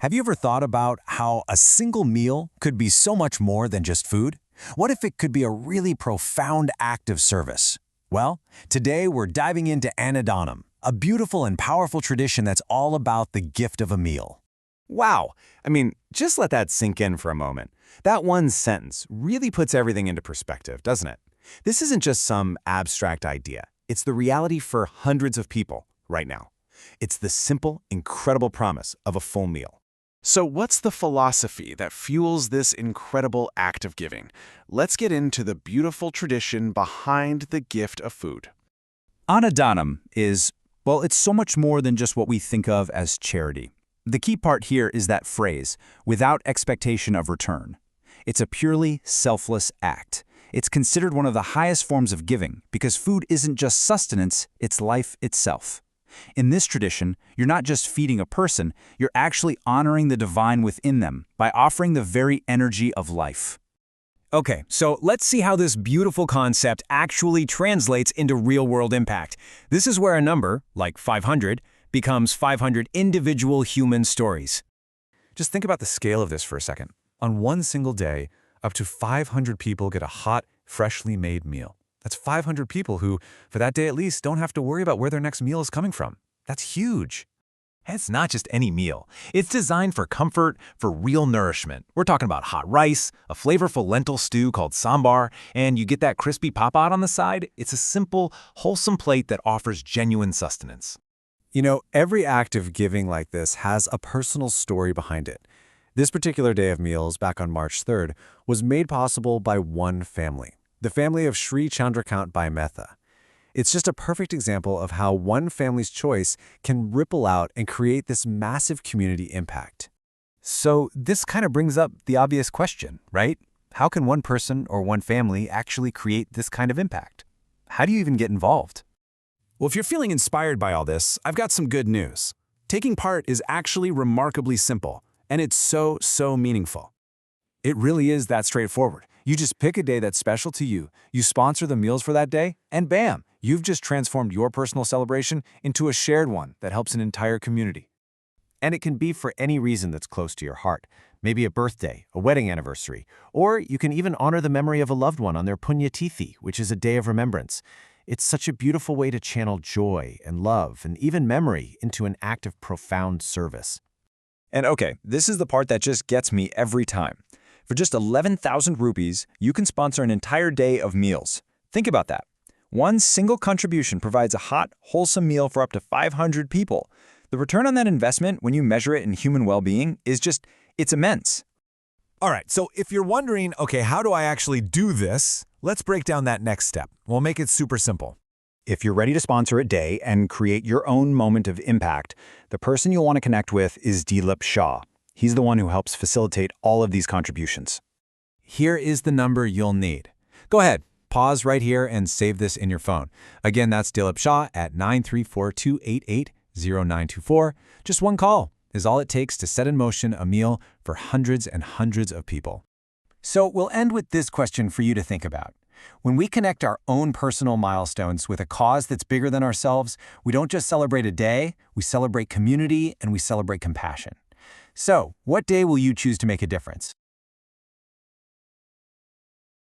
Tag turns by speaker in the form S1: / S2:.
S1: Have you ever thought about how a single meal could be so much more than just food? What if it could be a really profound act of service? Well, today we're diving into Anadhanam, a beautiful and powerful tradition that's all about the gift of a meal.
S2: Wow. Just let that sink in for a moment. That one sentence really puts everything into perspective, doesn't it? This isn't just some abstract idea. It's the reality for hundreds of people right now. It's the simple, incredible promise of a full meal.
S3: So what's the philosophy that fuels this incredible act of giving? Let's get into the beautiful tradition behind the gift of food.
S4: Anadhanam is, well, it's so much more than just what we think of as charity. The key part here is that phrase, without expectation of return. It's a purely selfless act. It's considered one of the highest forms of giving because food isn't just sustenance, it's life itself. In this tradition, you're not just feeding a person, you're actually honoring the divine within them by offering the very energy of life.
S1: Okay, so let's see how this beautiful concept actually translates into real-world impact. This is where a number, like 500, becomes 500 individual human stories.
S2: Just think about the scale of this for a second. On one single day, up to 500 people get a hot, freshly made meal. That's 500 people who, for that day at least, don't have to worry about where their next meal is coming from. That's huge.
S5: And it's not just any meal. It's designed for comfort, for real nourishment. We're talking about hot rice, a flavorful lentil stew called sambar, and you get that crispy pop-out on the side. It's a simple, wholesome plate that offers genuine sustenance.
S2: You know, every act of giving like this has a personal story behind it. This particular day of meals, back on March 3rd, was made possible by one family, the family of Sri Chandrakant Bhai Mehta. It's just a perfect example of how one family's choice can ripple out and create this massive community impact.
S4: So this kind of brings up the obvious question, right? How can one person or one family actually create this kind of impact? How do you even get involved?
S3: Well, if you're feeling inspired by all this, I've got some good news. Taking part is actually remarkably simple, and it's so meaningful.
S2: It really is that straightforward. You just pick a day that's special to you, you sponsor the meals for that day, and bam, you've just transformed your personal celebration into a shared one that helps an entire community.
S6: And it can be for any reason that's close to your heart. Maybe a birthday, a wedding anniversary, or you can even honor the memory of a loved one on their Punyatithi, which is a day of remembrance. It's such a beautiful way to channel joy and love and even memory into an act of profound service.
S4: And okay, this is the part that just gets me every time. For just 11,000 rupees, you can sponsor an entire day of meals. Think about that. One single contribution provides a hot, wholesome meal for up to 500 people. The return on that investment, when you measure it in human well-being, it's immense.
S5: All right, so if you're wondering, okay, how do I actually do this? Let's break down that next step. We'll make it super simple.
S4: If you're ready to sponsor a day and create your own moment of impact, the person you'll want to connect with is Dilip Shah. He's the one who helps facilitate all of these contributions.
S1: Here is the number you'll need. Go ahead, pause right here and save this in your phone. Again, that's Dilip Shah at 934-288-0924. Just one call is all it takes to set in motion a meal for hundreds and hundreds of people. So we'll end with this question for you to think about. When we connect our own personal milestones with a cause that's bigger than ourselves, we don't just celebrate a day, we celebrate community and we celebrate compassion. So, what day will you choose to make a difference?